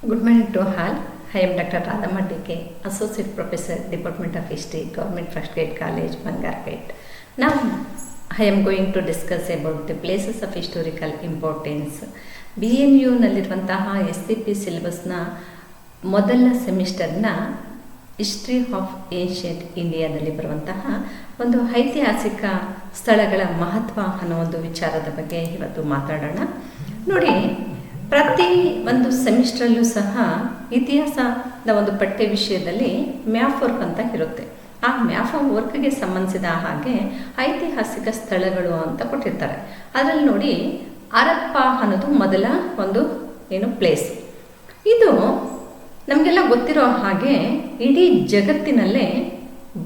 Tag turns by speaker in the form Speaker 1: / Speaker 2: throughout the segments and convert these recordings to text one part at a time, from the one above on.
Speaker 1: Good morning to all. I am Dr. Radhamma DK, Associate Professor, Department of History, Government First Grade College, Bangarpet. Now, I am going to discuss about the places of historical importance. BNU ನಲ್ಲಿರುವಂತಹ SCP ಸಿಲೆಬಸ್ನ ಮೊದಲ ಸೆಮಿಸ್ಟರ್ನ history of ancient ಇಂಡಿಯಾದಲ್ಲಿ ಬರುವಂತಹ ಒಂದು ಐತಿಹಾಸಿಕ ಸ್ಥಳಗಳ ಮಹತ್ವ ಅನ್ನೋ ಒಂದು ವಿಚಾರದ ಬಗ್ಗೆ ಇವತ್ತು ಮಾತಾಡೋಣ. ನೋಡಿ, ಪ್ರತಿ ಒಂದು ಸೆಮಿಸ್ಟ್ರಲ್ಲೂ ಸಹ ಇತಿಹಾಸದ ಒಂದು ಪಠ್ಯ ವಿಷಯದಲ್ಲಿ ಮ್ಯಾಪ್ ವರ್ಕ್ ಅಂತ ಇರುತ್ತೆ. ಆ ಮ್ಯಾಪ್ ವರ್ಕ್ಗೆ ಸಂಬಂಧಿಸಿದ ಹಾಗೆ ಐತಿಹಾಸಿಕ ಸ್ಥಳಗಳು ಅಂತ ಕೊಟ್ಟಿರ್ತಾರೆ. ಅದರಲ್ಲಿ ನೋಡಿ, ಹರಪ್ಪ ಅನ್ನೋದು ಮೊದಲ ಒಂದು ಪ್ಲೇಸ್. ಇದು ನಮಗೆಲ್ಲ ಗೊತ್ತಿರೋ ಹಾಗೆ ಇಡೀ ಜಗತ್ತಿನಲ್ಲೇ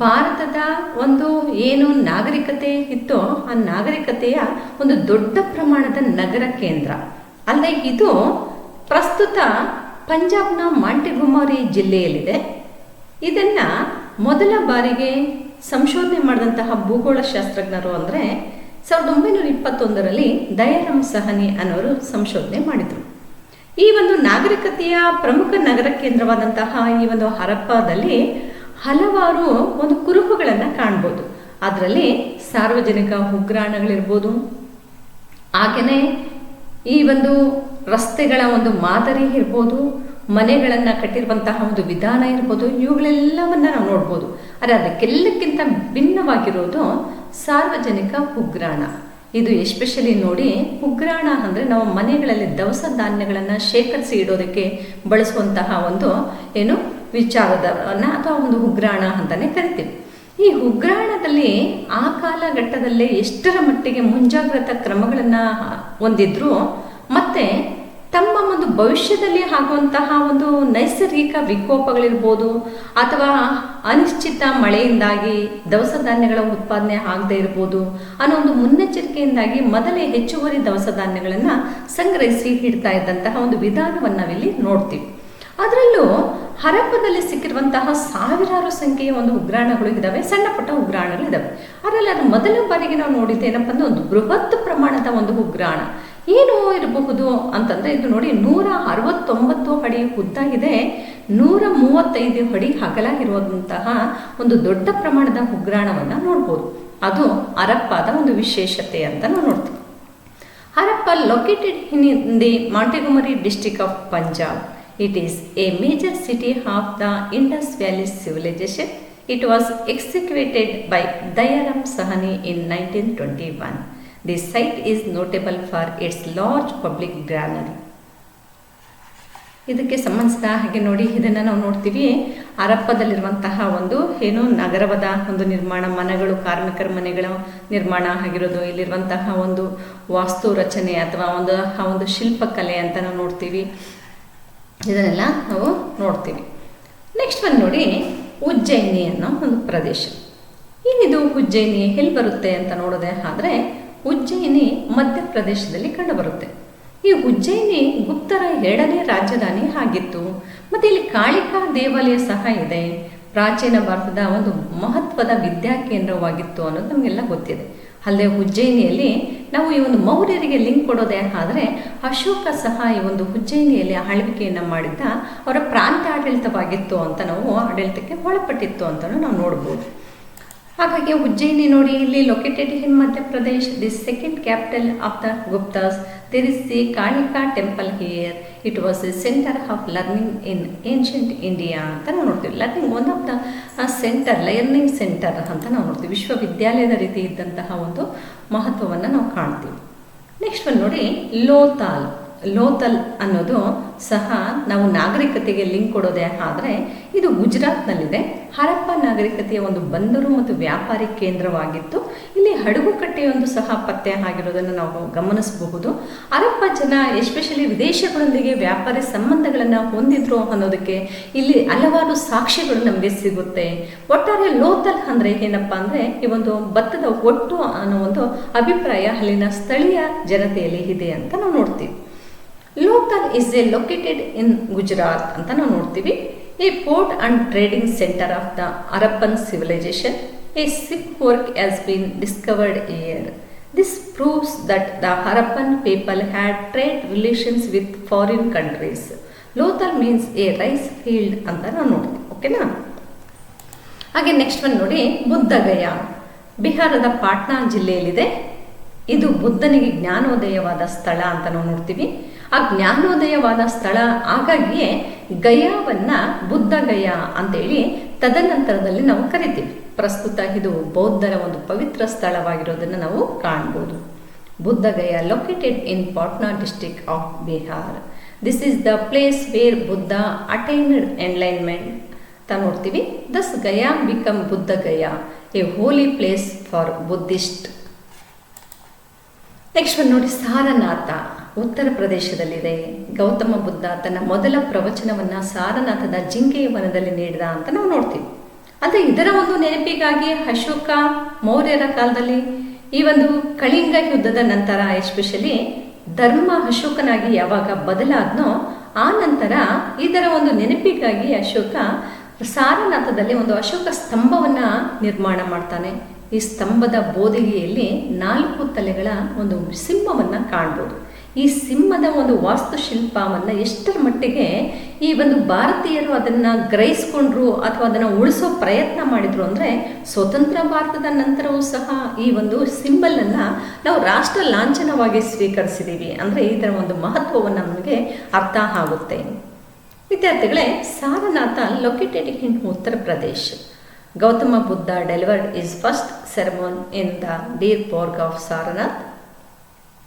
Speaker 1: ಭಾರತದ ಒಂದು ನಾಗರಿಕತೆ ಇತ್ತೋ ಆ ನಾಗರಿಕತೆಯ ಒಂದು ದೊಡ್ಡ ಪ್ರಮಾಣದ ನಗರ ಕೇಂದ್ರ. ಅಲ್ಲದೆ ಇದು ಪ್ರಸ್ತುತ ಪಂಜಾಬ್ನ ಮಾಂಟೆಗೊಮರಿ ಜಿಲ್ಲೆಯಲ್ಲಿದೆ. ಇದನ್ನು ಮೊದಲ ಬಾರಿಗೆ ಸಂಶೋಧನೆ ಮಾಡಿದಂತಹ ಭೂಗೋಳಶಾಸ್ತ್ರಜ್ಞರು ಅಂದರೆ 1921ರಲ್ಲಿ ದಯಾರಾಮ್ ಸಹನಿ ಅನ್ನೋರು ಸಂಶೋಧನೆ ಮಾಡಿದರು. ಈ ಒಂದು ನಾಗರಿಕತೆಯ ಪ್ರಮುಖ ನಗರ ಕೇಂದ್ರವಾದಂತಹ ಈ ಒಂದು ಹರಪ್ಪದಲ್ಲಿ ಹಲವಾರು ಒಂದು ಕುರುಹುಗಳನ್ನು ಕಾಣ್ಬೋದು. ಅದರಲ್ಲಿ ಸಾರ್ವಜನಿಕ ಉಗ್ರಾಣಗಳಿರ್ಬೋದು, ಹಾಗೆಯೇ ಈ ಒಂದು ರಸ್ತೆಗಳ ಒಂದು ಮಾದರಿ ಇರ್ಬೋದು, ಮನೆಗಳನ್ನು ಕಟ್ಟಿರುವಂತಹ ಒಂದು ವಿಧಾನ ಇರ್ಬೋದು, ಇವುಗಳೆಲ್ಲವನ್ನ ನಾವು ನೋಡ್ಬೋದು. ಆದರೆ ಅದಕ್ಕೆಲ್ಲಕ್ಕಿಂತ ಭಿನ್ನವಾಗಿರೋದು ಸಾರ್ವಜನಿಕ ಉಗ್ರಾಣ. ಇದು ಎಸ್ಪೆಷಲಿ ನೋಡಿ, ಉಗ್ರಾಣ ಅಂದರೆ ನಾವು ಮನೆಗಳಲ್ಲಿ ದವಸ ಧಾನ್ಯಗಳನ್ನು ಶೇಖರಿಸಿ ಇಡೋದಕ್ಕೆ ಬಳಸುವಂತಹ ಒಂದು ವಿಚಾರದನ್ನ ಅಥವಾ ಒಂದು ಉಗ್ರಾಣ ಅಂತಲೇ ಕರಿತೀವಿ. ಈ ಉಗ್ರಾಣದಲ್ಲಿ ಆ ಕಾಲಘಟ್ಟದಲ್ಲೇ ಎಷ್ಟರ ಮಟ್ಟಿಗೆ ಮುಂಜಾಗ್ರತಾ ಕ್ರಮಗಳನ್ನು ಹೊಂದಿದ್ರು, ಮತ್ತು ತಮ್ಮ ಒಂದು ಭವಿಷ್ಯದಲ್ಲಿ ಆಗುವಂತಹ ಒಂದು ನೈಸರ್ಗಿಕ ವಿಕೋಪಗಳಿರ್ಬೋದು ಅಥವಾ ಅನಿಶ್ಚಿತ ಮಳೆಯಿಂದಾಗಿ ದವಸ ಧಾನ್ಯಗಳ ಉತ್ಪಾದನೆ ಆಗದೆ ಇರ್ಬೋದು ಅನ್ನೋ ಒಂದು ಮುನ್ನೆಚ್ಚರಿಕೆಯಿಂದಾಗಿ ಮೊದಲೇ ಹೆಚ್ಚುವರಿ ದವಸ ಧಾನ್ಯಗಳನ್ನು ಸಂಗ್ರಹಿಸಿ ಇಡ್ತಾ ಇದ್ದಂತಹ ಒಂದು ವಿಧಾನವನ್ನು ನಾವಿಲ್ಲಿ ನೋಡ್ತೀವಿ. ಅದರಲ್ಲೂ ಹರಪ್ಪದಲ್ಲಿ ಸಿಕ್ಕಿರುವಂತಹ ಸಾವಿರಾರು ಸಂಖ್ಯೆಯ ಒಂದು ಉಗ್ರಾಣಗಳು ಇದ್ದಾವೆ, ಸಣ್ಣ ಪುಟ್ಟ ಉಗ್ರಾಣಗಳಿದ್ದಾವೆ. ಅದರಲ್ಲಿ ಅದು ಮೊದಲ ಬಾರಿಗೆ ನಾವು ನೋಡಿದ್ದು ಏನಪ್ಪ ಅಂದ್ರೆ ಒಂದು ಬೃಹತ್ ಪ್ರಮಾಣದ ಒಂದು ಉಗ್ರಾಣ. ಏನು ಇರಬಹುದು ಅಂತಂದರೆ, ಇದು ನೋಡಿ 169 ಅಡಿ ಉದ್ದ ಇದೆ, 135 ಅಡಿ ಅಗಲ ಇರುವಂತಹ ಒಂದು ದೊಡ್ಡ ಪ್ರಮಾಣದ ಉಗ್ರಾಣವನ್ನು ನೋಡ್ಬೋದು. ಅದು ಹರಪ್ಪದ ಒಂದು ವಿಶೇಷತೆ ಅಂತ ನಾವು ನೋಡ್ತೀವಿ. Harappa located in the Montgomery district of Punjab. It is a major city of the Indus Valley civilization. It was excavated by Dyaram Sahani in 1921. The site is notable for its large public granary. ಇದಕ್ಕೆ ಸಂಬಂಧಿಸಿದ ಹಾಗೆ ನೋಡಿ, ಇದನ್ನು ನಾವು ನೋಡ್ತೀವಿ. ಹರಪ್ಪದಲ್ಲಿರುವಂತಹ ಒಂದು ನಗರವಾದ ಒಂದು ನಿರ್ಮಾಣ, ಮನೆಗಳು, ಕಾರ್ಮಿಕರ ಮನೆಗಳ ನಿರ್ಮಾಣ ಆಗಿರೋದು, ಇಲ್ಲಿರುವಂತಹ ಒಂದು ವಾಸ್ತು ರಚನೆ ಅಥವಾ ಆ ಒಂದು ಶಿಲ್ಪಕಲೆ ಅಂತ ನಾವು ನೋಡ್ತೀವಿ. ಇದನ್ನೆಲ್ಲ ನಾವು ನೋಡ್ತೀವಿ. ನೆಕ್ಸ್ಟ್ ಒಂದು ನೋಡಿ, ಉಜ್ಜಯಿನಿ ಅನ್ನೋ ಒಂದು ಪ್ರದೇಶ. ಏನಿದು ಉಜ್ಜಯಿನಿ, ಎಲ್ಲಿ ಬರುತ್ತೆ ಅಂತ ನೋಡೋದೇ ಆದರೆ, ಉಜ್ಜಯಿನಿ ಮಧ್ಯಪ್ರದೇಶದಲ್ಲಿ ಕಂಡುಬರುತ್ತೆ. ಈ ಉಜ್ಜಯಿನಿ ಗುಪ್ತರ 2ನೇ ರಾಜಧಾನಿ ಆಗಿತ್ತು. ಮತ್ತು ಇಲ್ಲಿ ಕಾಳಿಕಾ ದೇವಾಲಯ ಸಹ ಇದೆ. ಪ್ರಾಚೀನ ಭಾರತದ ಒಂದು ಮಹತ್ವದ ವಿದ್ಯಾಕೇಂದ್ರವಾಗಿತ್ತು ಅನ್ನೋದು ನಮಗೆಲ್ಲ ಗೊತ್ತಿದೆ. ಅಲ್ಲದೆ ಉಜ್ಜಯಿನಿಯಲ್ಲಿ ನಾವು ಈ ಒಂದು ಮೌರ್ಯರಿಗೆ ಲಿಂಕ್ ಕೊಡೋದೇ ಆದರೆ, ಅಶೋಕ ಸಹ ಈ ಒಂದು ಉಜ್ಜಯಿನಿಯಲ್ಲಿ ಆಳ್ವಿಕೆಯನ್ನು ಮಾಡಿದ್ದ ಅವರ ಪ್ರಾಂತ ಆಡಳಿತವಾಗಿತ್ತು ಅಂತ ನಾವು ಆಡಳಿತಕ್ಕೆ ಒಳಪಟ್ಟಿತ್ತು ಅಂತ ನಾವು ನೋಡ್ಬೋದು. ಹಾಗಾಗಿ ಉಜ್ಜಯಿನಿ ನೋಡಿ, ಇಲ್ಲಿ located in Madhya Pradesh, the second capital of the Guptas. There is the Kalika temple here. It was a centre of learning in ancient India ಅಂತ ನಾವು ನೋಡ್ತೀವಿ. Learning one of the centre, learning centre ಅಂತ ನಾವು ನೋಡ್ತೀವಿ. ವಿಶ್ವವಿದ್ಯಾಲಯದ ರೀತಿ ಇದ್ದಂತಹ ಒಂದು ಮಹತ್ವವನ್ನು ನಾವು ಕಾಣ್ತೀವಿ. ನೆಕ್ಸ್ಟ್ ಒಂದು ನೋಡಿ, ಲೋಥಲ್ ಅನ್ನೋದು ಸಹ ನಾವು ನಾಗರಿಕತೆಗೆ ಲಿಂಕ್ ಕೊಡೋದೇ ಆದರೆ, ಇದು ಗುಜರಾತ್ನಲ್ಲಿದೆ. ಹರಪ್ಪ ನಾಗರಿಕತೆಯ ಒಂದು ಬಂದರು ಮತ್ತು ವ್ಯಾಪಾರಿ ಕೇಂದ್ರವಾಗಿತ್ತು. ಇಲ್ಲಿ ಹಡಗುಕಟ್ಟೆಯೊಂದು ಸಹ ಪತ್ತೆ ಆಗಿರೋದನ್ನು ನಾವು ಗಮನಿಸಬಹುದು. ಹರಪ್ಪ ಜನ ಎಸ್ಪೆಷಲಿ ವಿದೇಶಗಳೊಂದಿಗೆ ವ್ಯಾಪಾರಿ ಸಂಬಂಧಗಳನ್ನು ಹೊಂದಿದ್ರು ಅನ್ನೋದಕ್ಕೆ ಇಲ್ಲಿ ಹಲವಾರು ಸಾಕ್ಷ್ಯಗಳು ನಮಗೆ ಸಿಗುತ್ತೆ. ಒಟ್ಟಾರೆ ಲೋಥಲ್ ಅಂದರೆ ಏನಪ್ಪ ಅಂದರೆ, ಈ ಒಂದು ಭತ್ತದ ಒಟ್ಟು ಅನ್ನೋ ಒಂದು ಅಭಿಪ್ರಾಯ ಅಲ್ಲಿನ ಸ್ಥಳೀಯ ಜನತೆಯಲ್ಲಿ ಇದೆ ಅಂತ ನಾವು ನೋಡ್ತೀವಿ. Lothal is a located in Gujarat ಅಂತ ನಾವು ನೋಡ್ತೀವಿ. A port and trading centre of the Harappan civilisation. A ship work has been discovered here. This proves that the Harappan people had trade relations with foreign countries. Lothal means a rice field ಅಂತ ನಾವು ನೋಡ್ತೀವಿ. ಓಕೆನಾ. ಹಾಗೆ next one ನೋಡಿ, ಬುದ್ಧಗಯ ಬಿಹಾರದ ಪಾಟ್ನಾ ಜಿಲ್ಲೆಯಲ್ಲಿದೆ. ಇದು ಬುದ್ಧನಿಗೆ ಜ್ಞಾನೋದಯವಾದ ಸ್ಥಳ ಅಂತ ನಾವು ನೋಡ್ತೀವಿ. ಆ ಜ್ಞಾನೋದಯವಾದ ಸ್ಥಳ, ಹಾಗಾಗಿಯೇ ಗಯಾವನ್ನ ಬುದ್ಧಗಯ ಅಂತೇಳಿ ತದನಂತರದಲ್ಲಿ ನಾವು ಕರಿತೀವಿ. ಪ್ರಸ್ತುತ ಇದು ಬೌದ್ಧರ ಒಂದು ಪವಿತ್ರ ಸ್ಥಳವಾಗಿರೋದನ್ನು ನಾವು ಕಾಣ್ಬೋದು. Bodhgaya located in Patna district of Bihar. This is the place where Buddha attained enlightenment ಅಂತ ನೋಡ್ತೀವಿ. Thus Gaya become Bodhgaya, a holy place for Buddhist. Next ಒಂದು ನೋಡಿ, ಸಾರನಾಥ ಉತ್ತರ ಪ್ರದೇಶದಲ್ಲಿದೆ. ಗೌತಮ ಬುದ್ಧ ತನ್ನ ಮೊದಲ ಪ್ರವಚನವನ್ನು ಸಾರನಾಥದ ಜಿಂಕೆಯ ವನದಲ್ಲಿ ನೀಡಿದ ಅಂತ ನಾವು ನೋಡ್ತೀವಿ. ಆದರೆ ಇದರ ಒಂದು ನೆನಪಿಗಾಗಿ ಅಶೋಕ ಮೌರ್ಯರ ಕಾಲದಲ್ಲಿ ಈ ಒಂದು ಕಳಿಂಗ ಯುದ್ಧದ ನಂತರ ಎಸ್ಪೆಷಲಿ ಧರ್ಮ ಅಶೋಕನಾಗಿ ಯಾವಾಗ ಬದಲಾದ್ನೋ ಆ ನಂತರ ಇದರ ಒಂದು ನೆನಪಿಗಾಗಿ ಅಶೋಕ ಸಾರನಾಥದಲ್ಲಿ ಒಂದು ಅಶೋಕ ಸ್ತಂಭವನ್ನು ನಿರ್ಮಾಣ ಮಾಡ್ತಾನೆ. ಈ ಸ್ತಂಭದ ಬೋಧಿಗೆಯಲ್ಲಿ 4 ತಲೆಗಳ ಒಂದು ಸಿಂಹವನ್ನು ಕಾಣ್ಬೋದು. ಈ ಸಿಂಹದ ಒಂದು ವಾಸ್ತುಶಿಲ್ಪವನ್ನು ಎಷ್ಟರ ಮಟ್ಟಿಗೆ ಈ ಒಂದು ಭಾರತೀಯರು ಅದನ್ನು ಗ್ರಹಿಸ್ಕೊಂಡ್ರು ಅಥವಾ ಅದನ್ನು ಉಳಿಸೋ ಪ್ರಯತ್ನ ಮಾಡಿದ್ರು ಅಂದರೆ, ಸ್ವತಂತ್ರ ಭಾರತದ ನಂತರವೂ ಸಹ ಈ ಒಂದು ಸಿಂಬಲನ್ನು ನಾವು ರಾಷ್ಟ್ರ ಲಾಂಛನವಾಗಿ ಸ್ವೀಕರಿಸಿದ್ದೀವಿ. ಅಂದರೆ ಇದರ ಒಂದು ಮಹತ್ವವನ್ನು ನಮಗೆ ಅರ್ಥ ಆಗುತ್ತೆ. ವಿದ್ಯಾರ್ಥಿಗಳೇ, Sarnath located in Uttar Pradesh. Gautama Buddha delivered his first sermon in the deer park of Sarnath.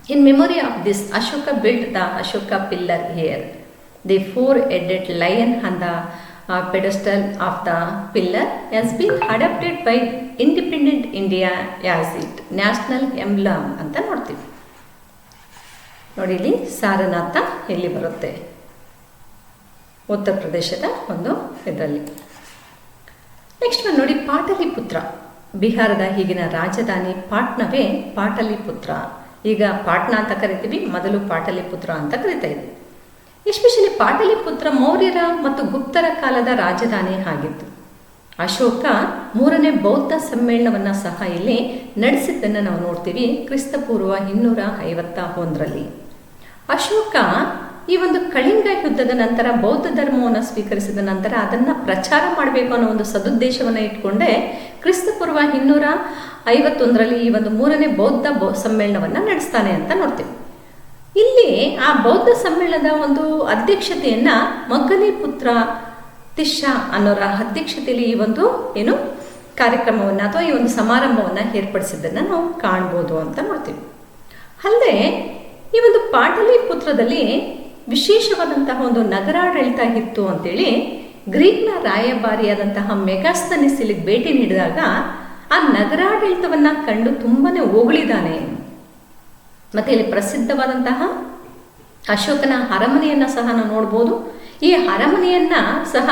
Speaker 1: In memory of this, Ashoka built the Ashoka pillar here. The 4-headed lion on the pedestal of the pillar has been adopted by independent India as its national emblem ಅಂತ ನೋಡ್ತೀವಿ. ನೋಡಿ, ಇಲ್ಲಿ ಸಾರನಾಥ ಎಲ್ಲಿ ಬರುತ್ತೆ? ಉತ್ತರ ಪ್ರದೇಶದ ಒಂದು ಇದರಲ್ಲಿ. ನೆಕ್ಸ್ಟ್ ಒಂದು ನೋಡಿ, ಪಾಟಲಿಪುತ್ರ. ಬಿಹಾರದ ಈಗಿನ ರಾಜಧಾನಿ ಪಾಟ್ನವೇ ಪಾಟಲಿಪುತ್ರ. ಈಗ ಪಾಟ್ನಾ ಅಂತ ಕರಿತೀವಿ, ಮೊದಲು ಪಾಟಲಿಪುತ್ರ ಅಂತ ಕರಿತಾ ಇದ್ವಿ. ಎಸ್ಪೆಷಲಿ ಪಾಟಲಿಪುತ್ರ ಮೌರ್ಯರ ಮತ್ತು ಗುಪ್ತರ ಕಾಲದ ರಾಜಧಾನಿ ಆಗಿತ್ತು. ಅಶೋಕ 3ನೇ ಬೌದ್ಧ ಸಮ್ಮೇಳನವನ್ನು ಸಹ ಇಲ್ಲಿ ನಡೆಸಿದ್ದನ್ನು ನಾವು ನೋಡ್ತೀವಿ, ಕ್ರಿಸ್ತಪೂರ್ವ 251ರಲ್ಲಿ. ಅಶೋಕ ಈ ಒಂದು ಕಳಿಂಗ ಯುದ್ಧದ ನಂತರ ಬೌದ್ಧ ಧರ್ಮವನ್ನು ಸ್ವೀಕರಿಸಿದ ನಂತರ ಅದನ್ನು ಪ್ರಚಾರ ಮಾಡಬೇಕು ಅನ್ನೋ ಒಂದು ಸದುದ್ದೇಶವನ್ನು ಇಟ್ಕೊಂಡೇ ಕ್ರಿಸ್ತಪೂರ್ವ 251ರಲ್ಲಿ ಈ ಒಂದು 3ನೇ ಬೌದ್ಧ ಸಮ್ಮೇಳನವನ್ನು ನಡೆಸ್ತಾನೆ ಅಂತ ನೋಡ್ತೀವಿ. ಇಲ್ಲಿ ಆ ಬೌದ್ಧ ಸಮ್ಮೇಳನದ ಒಂದು ಅಧ್ಯಕ್ಷತೆಯನ್ನು ಮೊಘಲಿಪುತ್ರ ತಿಸ್ಸಾ ಅನ್ನೋರ ಅಧ್ಯಕ್ಷತೆಯಲ್ಲಿ ಈ ಒಂದು ಕಾರ್ಯಕ್ರಮವನ್ನು ಅಥವಾ ಈ ಒಂದು ಸಮಾರಂಭವನ್ನು ಏರ್ಪಡಿಸಿದ್ದನ್ನು ನಾವು ಕಾಣ್ಬೋದು ಅಂತ ನೋಡ್ತೀವಿ. ಅಲ್ಲದೆ ಈ ಒಂದು ಪಾಟಲಿಪುತ್ರದಲ್ಲಿ ವಿಶೇಷವಾದಂತಹ ಒಂದು ನಗರಾಡಳಿತ ಇತ್ತು ಅಂತೇಳಿ ಗ್ರೀಕ್ನ ರಾಯಭಾರಿಯಾದಂತಹ ಮೆಗಾಸ್ತನಿಸ್ ಇಲ್ಲಿಗೆ ಭೇಟಿ ನೀಡಿದಾಗ ಆ ನಗರಾಡಳಿತವನ್ನು ಕಂಡು ತುಂಬಾನೇ ಹೊಗಳಿದ್ದಾನೆ. ಮತ್ತೆ ಇಲ್ಲಿ ಪ್ರಸಿದ್ಧವಾದಂತಹ ಅಶೋಕನ ಅರಮನೆಯನ್ನು ಸಹ ನಾವು ನೋಡ್ಬೋದು. ಈ ಅರಮನೆಯನ್ನ ಸಹ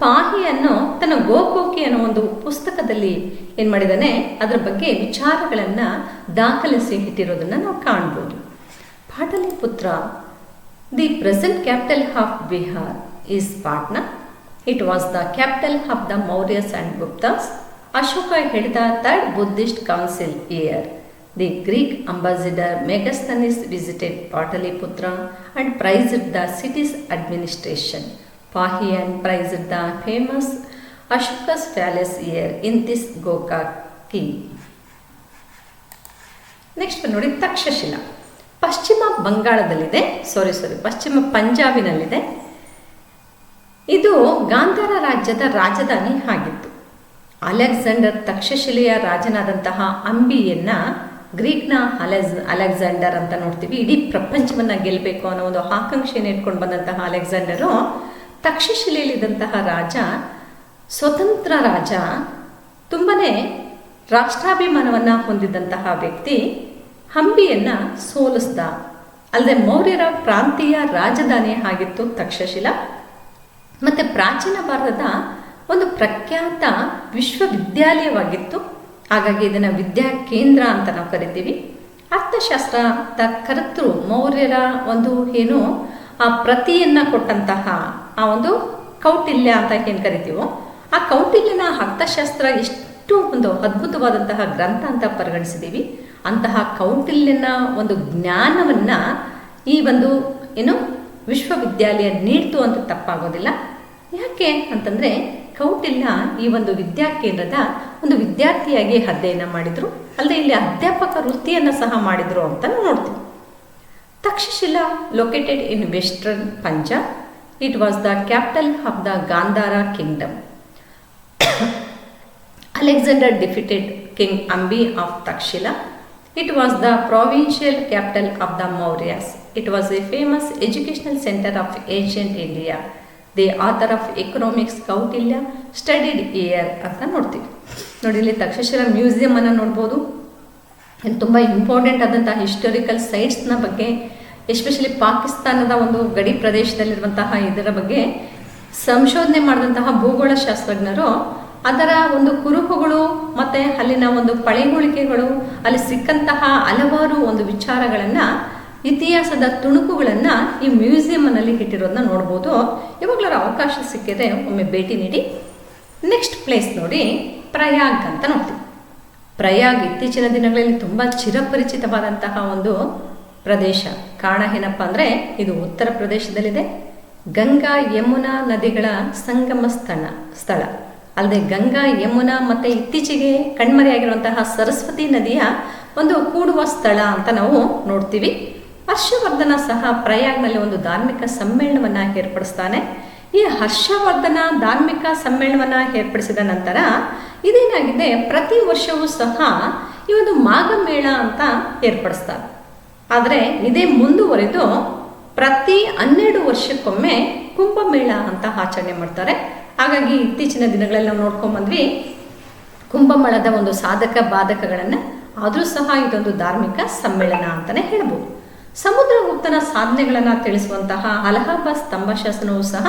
Speaker 1: ಪಾಹಿಯನ್ನು ತನ್ನ ಗೋಕೋಕಿ ಅನ್ನೋ ಒಂದು ಪುಸ್ತಕದಲ್ಲಿ ಏನು ಮಾಡಿದ್ದಾನೆ, ಅದರ ಬಗ್ಗೆ ವಿಚಾರಗಳನ್ನು ದಾಖಲಿಸಿ ಇಟ್ಟಿರೋದನ್ನು ನಾವು ಕಾಣ್ಬೋದು. Pataliputra, the present capital of Bihar is Patna. It was the capital of the Mauryas and Guptas. Ashoka held the third Buddhist council year. The Greek ambassador Megasthenes visited Pataliputra and praised the city's administration. Pahian praised the famous Ashoka's palace here in this Gokaki. Next ನೋಡಿ, ತಕ್ಷಶಿಲಾ. ಪಶ್ಚಿಮ ಬಂಗಾಳದಲ್ಲಿದೆ, ಪಶ್ಚಿಮ ಪಂಜಾಬಿನಲ್ಲಿದೆ. ಇದು ಗಾಂಧಾರ ರಾಜ್ಯದ ರಾಜಧಾನಿ ಆಗಿತ್ತು. Alexander ತಕ್ಷಶಿಲೆಯ ರಾಜನಾದಂತಹ ಅಂಬಿಯನ್ನು ಗ್ರೀಕ್ನ Alexander ಅಂತ ನೋಡ್ತೀವಿ. ಇಡೀ ಪ್ರಪಂಚವನ್ನು ಗೆಲ್ಲಬೇಕು ಅನ್ನೋ ಒಂದು ಆಕಾಂಕ್ಷೆಯನ್ನು ಇಟ್ಕೊಂಡು ಬಂದಂತಹ ಅಲೆಕ್ಸಾಂಡರು ತಕ್ಷಶಿಲೆಯಲ್ಲಿದ್ದಂತಹ ರಾಜ, ಸ್ವತಂತ್ರ ರಾಜ, ತುಂಬನೇ ರಾಷ್ಟ್ರಾಭಿಮಾನವನ್ನು ಹೊಂದಿದ್ದಂತಹ ವ್ಯಕ್ತಿ ಹಂಪಿಯನ್ನು ಸೋಲಿಸ್ದ. ಅಲ್ಲದೆ ಮೌರ್ಯರ ಪ್ರಾಂತೀಯ ರಾಜಧಾನಿ ಆಗಿತ್ತು ತಕ್ಷಶಿಲಾ. ಮತ್ತು ಪ್ರಾಚೀನ ಭಾರತದ ಒಂದು ಪ್ರಖ್ಯಾತ ವಿಶ್ವವಿದ್ಯಾಲಯವಾಗಿತ್ತು. ಹಾಗಾಗಿ ಇದನ್ನು ವಿದ್ಯಾ ಕೇಂದ್ರ ಅಂತ ನಾವು ಕರಿತೀವಿ. ಅರ್ಥಶಾಸ್ತ್ರದ ಕರ್ತೃ ಮೌರ್ಯರ ಒಂದು ಆ ಪ್ರತಿಯನ್ನು ಕೊಟ್ಟಂತಹ ಆ ಒಂದು ಕೌಟಿಲ್ಯ ಅಂತ ಏನು ಕರಿತೀವೋ, ಆ ಕೌಟಿಲ್ಯನ ಅರ್ಥಶಾಸ್ತ್ರ ಎಷ್ಟು ಒಂದು ಅದ್ಭುತವಾದಂತಹ ಗ್ರಂಥ ಅಂತ ಪರಿಗಣಿಸಿದ್ದೀವಿ. ಅಂತಹ ಕೌಟಿಲ್ಯನ ಒಂದು ಜ್ಞಾನವನ್ನು ಈ ಒಂದು ವಿಶ್ವವಿದ್ಯಾಲಯ ನೀಡ್ತು ಅಂತ ತಪ್ಪಾಗೋದಿಲ್ಲ. ಯಾಕೆ ಅಂತಂದರೆ ಕೌಟಿಲ್ಯ ಈ ಒಂದು ವಿದ್ಯಾಕೇಂದ್ರದ ಒಂದು ವಿದ್ಯಾರ್ಥಿಯಾಗಿ ಅಧ್ಯಯನ ಮಾಡಿದರು, ಅಲ್ಲದೆ ಇಲ್ಲಿ ಅಧ್ಯಾಪಕ ವೃತ್ತಿಯನ್ನು ಸಹ ಮಾಡಿದರು ಅಂತ ನಾವು ನೋಡ್ತೀವಿ. Takshashila located in western Punjab. It was the capital of the Gandhara Kingdom. Alexander defeated King Ambi of Takshila. It was the provincial capital of the Mauryas. It was a famous educational center of ancient India. The author of economics Kautilya studied here ಅಂತ ನೋಡ್ತೀವಿ. ನೋಡಿ, ಇಲ್ಲಿ Takshashila museum ಅನ್ನು ನೋಡ್ಬೋದು. ಇಲ್ಲಿ ತುಂಬ important ಆದಂತಹ historical ಸೈಟ್ಸ್ನ ಬಗ್ಗೆ, ಎಸ್ಪೆಷಲಿ ಪಾಕಿಸ್ತಾನದ ಒಂದು ಗಡಿ ಪ್ರದೇಶದಲ್ಲಿರುವಂತಹ ಇದರ ಬಗ್ಗೆ ಸಂಶೋಧನೆ ಮಾಡಿದಂತಹ ಭೂಗೋಳ ಶಾಸ್ತ್ರಜ್ಞರು ಅದರ ಒಂದು ಕುರುಹುಗಳು ಮತ್ತು ಅಲ್ಲಿನ ಒಂದು ಪಳೆಗುಳಿಕೆಗಳು, ಅಲ್ಲಿ ಸಿಕ್ಕಂತಹ ಹಲವಾರು ಒಂದು ವಿಚಾರಗಳನ್ನು, ಇತಿಹಾಸದ ತುಣುಕುಗಳನ್ನು ಈ ಮ್ಯೂಸಿಯಂನಲ್ಲಿ ಇಟ್ಟಿರೋದನ್ನ ನೋಡ್ಬೋದು. ಇವಾಗಲೂ ಅವಕಾಶ ಸಿಕ್ಕಿದ್ರೆ ಒಮ್ಮೆ ಭೇಟಿ ನೀಡಿ. ನೆಕ್ಸ್ಟ್ ಪ್ಲೇಸ್ ನೋಡಿ, ಪ್ರಯಾಗ್ ಅಂತ ನೋಡ್ತೀವಿ. ಪ್ರಯಾಗ್ ಇತ್ತೀಚಿನ ದಿನಗಳಲ್ಲಿ ತುಂಬ ಚಿರಪರಿಚಿತವಾದಂತಹ ಒಂದು ಪ್ರದೇಶ. ಕಾರಣ ಏನಪ್ಪ ಅಂದರೆ ಇದು ಉತ್ತರ ಪ್ರದೇಶದಲ್ಲಿದೆ. ಗಂಗಾ ಯಮುನಾ ನದಿಗಳ ಸಂಗಮ ಸ್ಥಳ ಅಲ್ಲದೆ ಗಂಗಾ ಯಮುನಾ ಮತ್ತು ಇತ್ತೀಚೆಗೆ ಕಣ್ಮರೆಯಾಗಿರುವಂತಹ ಸರಸ್ವತಿ ನದಿಯ ಒಂದು ಕೂಡುವ ಸ್ಥಳ ಅಂತ ನಾವು ನೋಡ್ತೀವಿ. ಹರ್ಷವರ್ಧನ ಸಹ ಪ್ರಯಾಗ್ನಲ್ಲಿ ಒಂದು ಧಾರ್ಮಿಕ ಸಮ್ಮೇಳನವನ್ನು ಏರ್ಪಡಿಸ್ತಾನೆ. ಈ ಹರ್ಷವರ್ಧನ ಧಾರ್ಮಿಕ ಸಮ್ಮೇಳನವನ್ನು ಏರ್ಪಡಿಸಿದ ನಂತರ ಇದೇನಾಗಿದೆ, ಪ್ರತಿ ವರ್ಷವೂ ಸಹ ಈ ಒಂದು ಮಾಘಮೇಳ ಅಂತ ಏರ್ಪಡಿಸ್ತಾರೆ. ಆದರೆ ಇದೇ ಮುಂದುವರೆದು ಪ್ರತಿ 12 ವರ್ಷಕ್ಕೊಮ್ಮೆ ಕುಂಭಮೇಳ ಅಂತ ಆಚರಣೆ ಮಾಡ್ತಾರೆ. ಹಾಗಾಗಿ ಇತ್ತೀಚಿನ ದಿನಗಳಲ್ಲಿ ನಾವು ನೋಡ್ಕೊಂಡ್ಬಂದ್ವಿ ಕುಂಭಮೇಳದ ಒಂದು ಸಾಧಕ ಬಾಧಕಗಳನ್ನು. ಆದರೂ ಸಹ ಇದೊಂದು ಧಾರ್ಮಿಕ ಸಮ್ಮೇಳನ ಅಂತಲೇ ಹೇಳ್ಬೋದು. ಸಮುದ್ರಗುಪ್ತನ ಸಾಧನೆಗಳನ್ನು ತಿಳಿಸುವಂತಹ ಅಲಹಾಬಾದ್ ಸ್ತಂಭ ಶಾಸನವು ಸಹ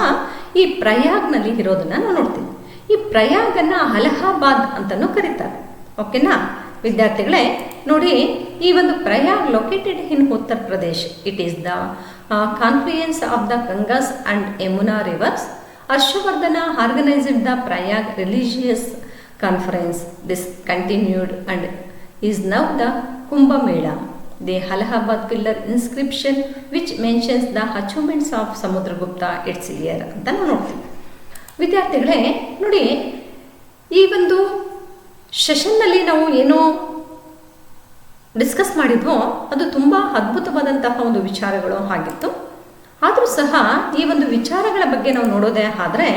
Speaker 1: ಈ ಪ್ರಯಾಗ್ನಲ್ಲಿ ಇರೋದನ್ನು ನಾವು ನೋಡ್ತೀವಿ. ಈ ಪ್ರಯಾಗನ್ನು ಅಲಹಾಬಾದ್ ಅಂತಲೂ ಕರೀತಾರೆ. ಓಕೆನಾ ವಿದ್ಯಾರ್ಥಿಗಳೇ? ನೋಡಿ, ಈ ಒಂದು ಪ್ರಯಾಗ್ located in Uttar Pradesh. It is the confluence of the Gangas and Yamuna rivers. Harshavardhana organized the Prayag religious conference. This continued and is now the Kumbh Mela. The Allahabad pillar inscription which mentions the achievements of Samudragupta its year ಅಂತ ನಾವು ನೋಡ್ತೀವಿ. ವಿದ್ಯಾರ್ಥಿಗಳೇ ನೋಡಿ, ಈ ಒಂದು ಸೆಷನ್ನಲ್ಲಿ ನಾವು ಏನೋ discuss ಮಾಡಿದ್ವೋ ಅದು ತುಂಬ ಅದ್ಭುತವಾದಂತಹ ಒಂದು ವಿಚಾರಗಳು ಆಗಿತ್ತು. ಆದರೂ ಸಹ ಈ ಒಂದು ವಿಚಾರಗಳ ಬಗ್ಗೆ ನಾವು ನೋಡೋದೇ ಆದರೆ,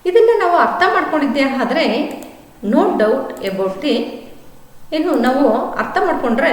Speaker 1: ಇದನ್ನು ನಾವು ಅರ್ಥ ಮಾಡ್ಕೊಂಡಿದ್ದೇ ಆದರೆ, ನೋ ಡೌಟ್ ಅಬೌಟ್ ದಿ ಏನು ನಾವು ಅರ್ಥ ಮಾಡಿಕೊಂಡ್ರೆ